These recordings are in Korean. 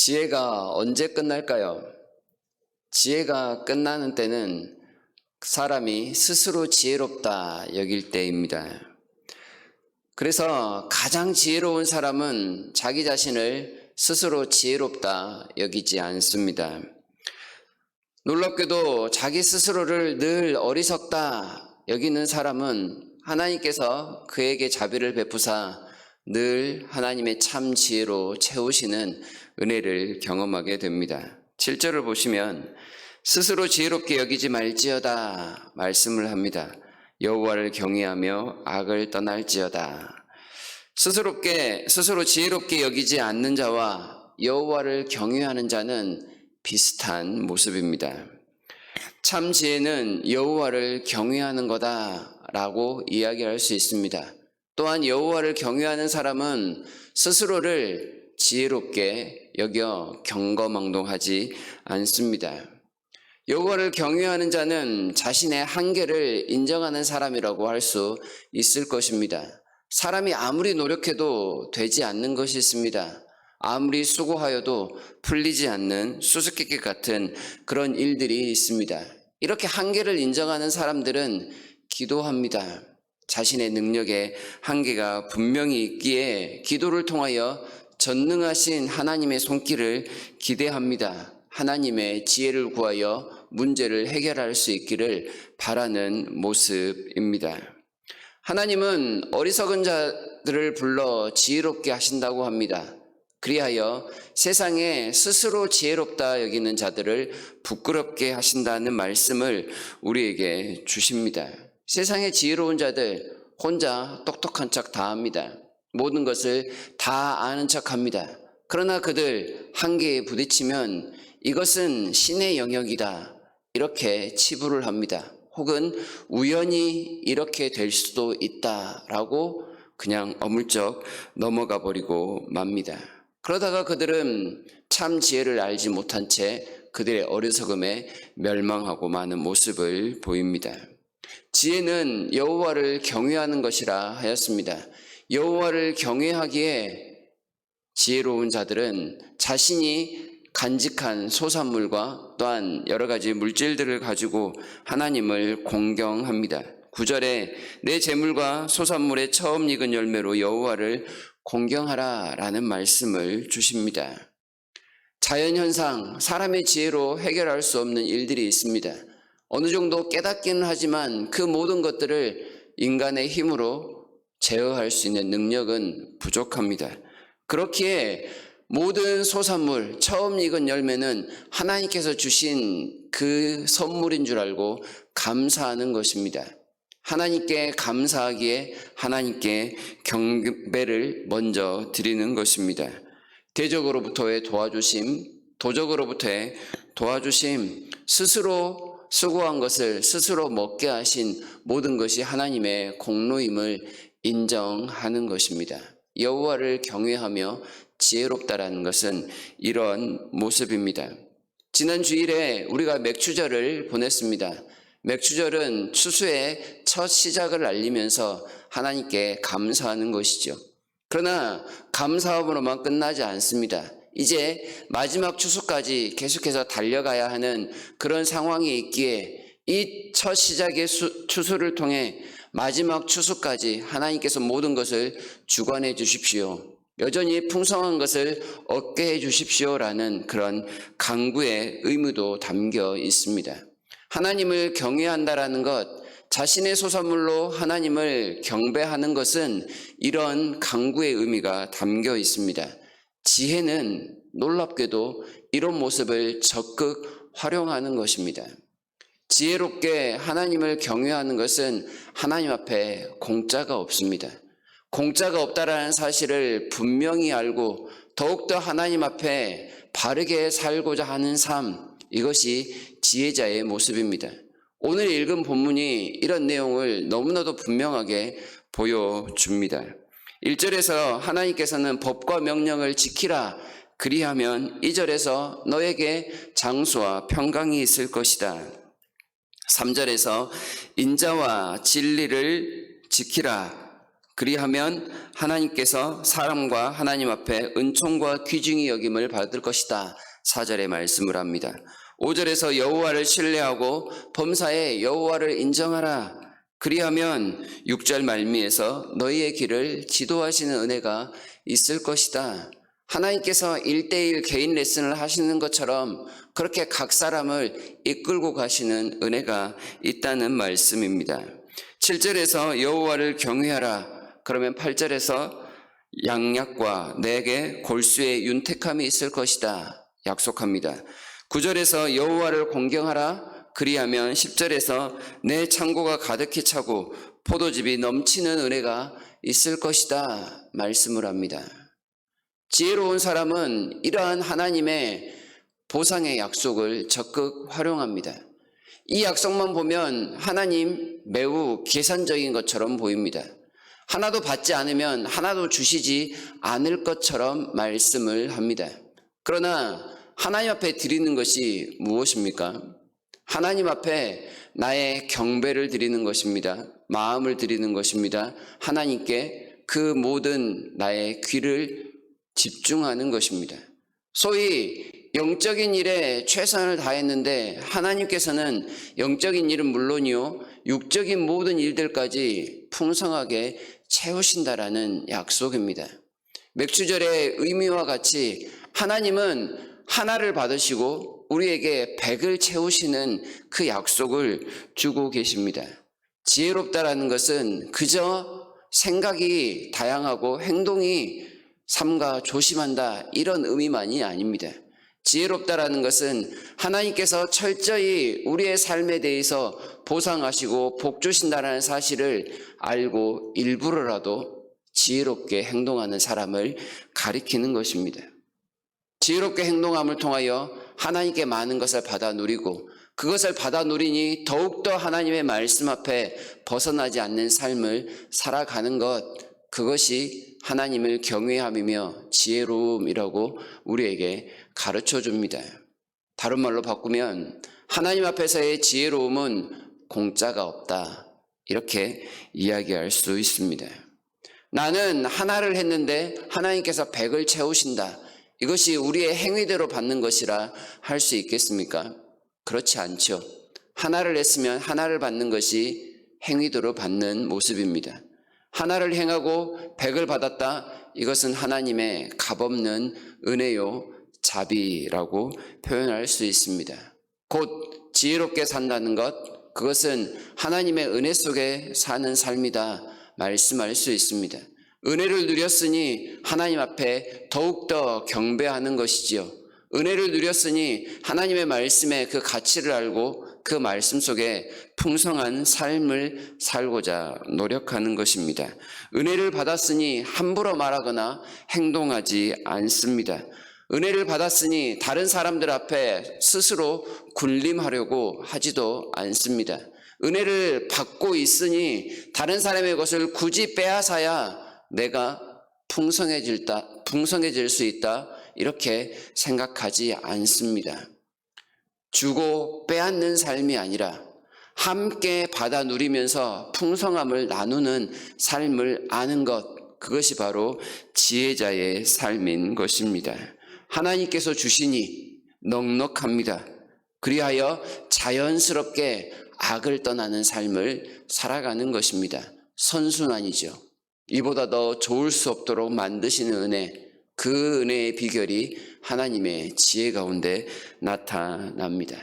지혜가 언제 끝날까요? 지혜가 끝나는 때는 사람이 스스로 지혜롭다 여길 때입니다. 그래서 가장 지혜로운 사람은 자기 자신을 스스로 지혜롭다 여기지 않습니다. 놀랍게도 자기 스스로를 늘 어리석다 여기는 사람은 하나님께서 그에게 자비를 베푸사 늘 하나님의 참 지혜로 채우시는 은혜를 경험하게 됩니다. 7절을 보시면 스스로 지혜롭게 여기지 말지어다 말씀을 합니다. 여호와를 경외하며 악을 떠날지어다. 스스로 지혜롭게 여기지 않는 자와 여호와를 경외하는 자는 비슷한 모습입니다. 참 지혜는 여호와를 경외하는 거다라고 이야기할 수 있습니다. 또한 여호와를 경외하는 사람은 스스로를 지혜롭게 여겨 경거망동하지 않습니다. 여호와를 경외하는 자는 자신의 한계를 인정하는 사람이라고 할 수 있을 것입니다. 사람이 아무리 노력해도 되지 않는 것이 있습니다. 아무리 수고하여도 풀리지 않는 수수께끼 같은 그런 일들이 있습니다. 이렇게 한계를 인정하는 사람들은 기도합니다. 자신의 능력에 한계가 분명히 있기에 기도를 통하여 전능하신 하나님의 손길을 기대합니다. 하나님의 지혜를 구하여 문제를 해결할 수 있기를 바라는 모습입니다. 하나님은 어리석은 자들을 불러 지혜롭게 하신다고 합니다. 그리하여 세상에 스스로 지혜롭다 여기는 자들을 부끄럽게 하신다는 말씀을 우리에게 주십니다. 세상에 지혜로운 자들 혼자 똑똑한 척 다 합니다. 모든 것을 다 아는 척 합니다. 그러나 그들 한계에 부딪히면 이것은 신의 영역이다 이렇게 치부를 합니다. 혹은 우연히 이렇게 될 수도 있다라고 그냥 어물쩍 넘어가 버리고 맙니다. 그러다가 그들은 참 지혜를 알지 못한 채 그들의 어리석음에 멸망하고 마는 모습을 보입니다. 지혜는 여호와를 경외하는 것이라 하였습니다. 여호와를 경외하기에 지혜로운 자들은 자신이 간직한 소산물과 또한 여러 가지 물질들을 가지고 하나님을 공경합니다. 9절에 내 재물과 소산물의 처음 익은 열매로 여호와를 공경하라 라는 말씀을 주십니다. 자연현상, 사람의 지혜로 해결할 수 없는 일들이 있습니다. 어느 정도 깨닫기는 하지만 그 모든 것들을 인간의 힘으로 제어할 수 있는 능력은 부족합니다. 그렇기에 모든 소산물, 처음 익은 열매는 하나님께서 주신 그 선물인 줄 알고 감사하는 것입니다. 하나님께 감사하기에 하나님께 경배를 먼저 드리는 것입니다. 대적으로부터의 도와주심, 도적으로부터의 도와주심, 스스로 수고한 것을 스스로 먹게 하신 모든 것이 하나님의 공로임을 인정하는 것입니다. 여호와를 경외하며 지혜롭다라는 것은 이런 모습입니다. 지난 주일에 우리가 맥추절을 보냈습니다. 맥추절은 추수의 첫 시작을 알리면서 하나님께 감사하는 것이죠. 그러나 감사함으로만 끝나지 않습니다. 이제 마지막 추수까지 계속해서 달려가야 하는 그런 상황이 있기에 이 첫 시작의 추수를 통해 마지막 추수까지 하나님께서 모든 것을 주관해 주십시오. 여전히 풍성한 것을 얻게 해 주십시오라는 그런 간구의 의무도 담겨 있습니다. 하나님을 경외한다라는 것, 자신의 소산물로 하나님을 경배하는 것은 이런 간구의 의미가 담겨 있습니다. 지혜는 놀랍게도 이런 모습을 적극 활용하는 것입니다. 지혜롭게 하나님을 경외하는 것은 하나님 앞에 공짜가 없습니다. 공짜가 없다라는 사실을 분명히 알고 더욱더 하나님 앞에 바르게 살고자 하는 삶, 이것이 지혜자의 모습입니다. 오늘 읽은 본문이 이런 내용을 너무나도 분명하게 보여줍니다. 1절에서 하나님께서는 법과 명령을 지키라 그리하면 2절에서 너에게 장수와 평강이 있을 것이다. 3절에서 인자와 진리를 지키라 그리하면 하나님께서 사람과 하나님 앞에 은총과 귀중히 여김을 받을 것이다. 4절의 말씀을 합니다. 5절에서 여호와를 신뢰하고 범사에 여호와를 인정하라. 그리하면 6절 말미에서 너희의 길을 지도하시는 은혜가 있을 것이다. 하나님께서 1대1 개인 레슨을 하시는 것처럼 그렇게 각 사람을 이끌고 가시는 은혜가 있다는 말씀입니다. 7절에서 여호와를 경외하라. 그러면 8절에서 양약과 내게 골수의 윤택함이 있을 것이다. 약속합니다. 9절에서 여호와를 공경하라. 그리하면 10절에서 내 창고가 가득히 차고 포도즙이 넘치는 은혜가 있을 것이다. 말씀을 합니다. 지혜로운 사람은 이러한 하나님의 보상의 약속을 적극 활용합니다. 이 약속만 보면 하나님 매우 계산적인 것처럼 보입니다. 하나도 받지 않으면 하나도 주시지 않을 것처럼 말씀을 합니다. 그러나 하나님 앞에 드리는 것이 무엇입니까? 하나님 앞에 나의 경배를 드리는 것입니다. 마음을 드리는 것입니다. 하나님께 그 모든 나의 귀를 집중하는 것입니다. 소위 영적인 일에 최선을 다했는데 하나님께서는 영적인 일은 물론이요, 육적인 모든 일들까지 풍성하게 채우신다라는 약속입니다. 맥주절의 의미와 같이 하나님은 하나를 받으시고 우리에게 100을 채우시는 그 약속을 주고 계십니다. 지혜롭다라는 것은 그저 생각이 다양하고 행동이 삼가 조심한다 이런 의미만이 아닙니다. 지혜롭다라는 것은 하나님께서 철저히 우리의 삶에 대해서 보상하시고 복 주신다는 사실을 알고 일부러라도 지혜롭게 행동하는 사람을 가리키는 것입니다. 지혜롭게 행동함을 통하여 하나님께 많은 것을 받아 누리고 그것을 받아 누리니 더욱더 하나님의 말씀 앞에 벗어나지 않는 삶을 살아가는 것, 그것이 하나님을 경외함이며 지혜로움이라고 우리에게 가르쳐 줍니다. 다른 말로 바꾸면 하나님 앞에서의 지혜로움은 공짜가 없다, 이렇게 이야기할 수 있습니다. 나는 하나를 했는데 하나님께서 100을 채우신다, 이것이 우리의 행위대로 받는 것이라 할 수 있겠습니까? 그렇지 않죠. 하나를 했으면 하나를 받는 것이 행위대로 받는 모습입니다. 하나를 행하고 100을 받았다, 이것은 하나님의 값없는 은혜요 자비라고 표현할 수 있습니다. 곧 지혜롭게 산다는 것, 그것은 하나님의 은혜 속에 사는 삶이다 말씀할 수 있습니다. 은혜를 누렸으니 하나님 앞에 더욱더 경배하는 것이지요. 은혜를 누렸으니 하나님의 말씀의 그 가치를 알고 그 말씀 속에 풍성한 삶을 살고자 노력하는 것입니다. 은혜를 받았으니 함부로 말하거나 행동하지 않습니다. 은혜를 받았으니 다른 사람들 앞에 스스로 군림하려고 하지도 않습니다. 은혜를 받고 있으니 다른 사람의 것을 굳이 빼앗아야 내가 풍성해질 수 있다, 이렇게 생각하지 않습니다. 주고 빼앗는 삶이 아니라 함께 받아 누리면서 풍성함을 나누는 삶을 아는 것, 그것이 바로 지혜자의 삶인 것입니다. 하나님께서 주시니 넉넉합니다. 그리하여 자연스럽게 악을 떠나는 삶을 살아가는 것입니다. 선순환이죠. 이보다 더 좋을 수 없도록 만드시는 은혜, 그 은혜의 비결이 하나님의 지혜 가운데 나타납니다.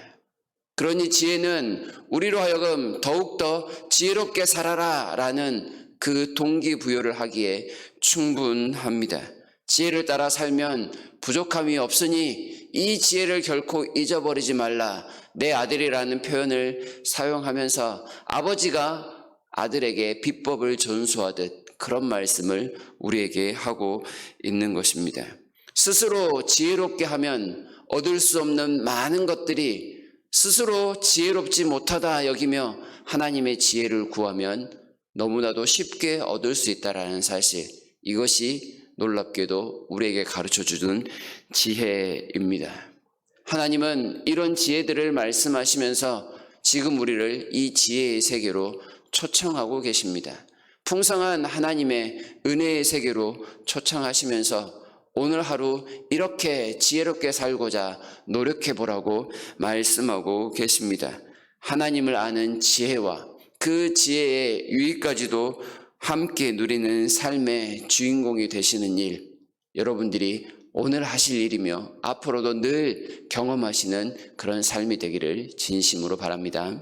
그러니 지혜는 우리로 하여금 더욱더 지혜롭게 살아라 라는 그 동기부여를 하기에 충분합니다. 지혜를 따라 살면 부족함이 없으니 이 지혜를 결코 잊어버리지 말라, 내 아들이라는 표현을 사용하면서 아버지가 아들에게 비법을 전수하듯 그런 말씀을 우리에게 하고 있는 것입니다. 스스로 지혜롭게 하면 얻을 수 없는 많은 것들이 스스로 지혜롭지 못하다 여기며 하나님의 지혜를 구하면 너무나도 쉽게 얻을 수 있다는 사실, 이것이 놀랍게도 우리에게 가르쳐주는 지혜입니다. 하나님은 이런 지혜들을 말씀하시면서 지금 우리를 이 지혜의 세계로 초청하고 계십니다. 풍성한 하나님의 은혜의 세계로 초청하시면서 오늘 하루 이렇게 지혜롭게 살고자 노력해 보라고 말씀하고 계십니다. 하나님을 아는 지혜와 그 지혜의 유익까지도 함께 누리는 삶의 주인공이 되시는 일, 여러분들이 오늘 하실 일이며 앞으로도 늘 경험하시는 그런 삶이 되기를 진심으로 바랍니다.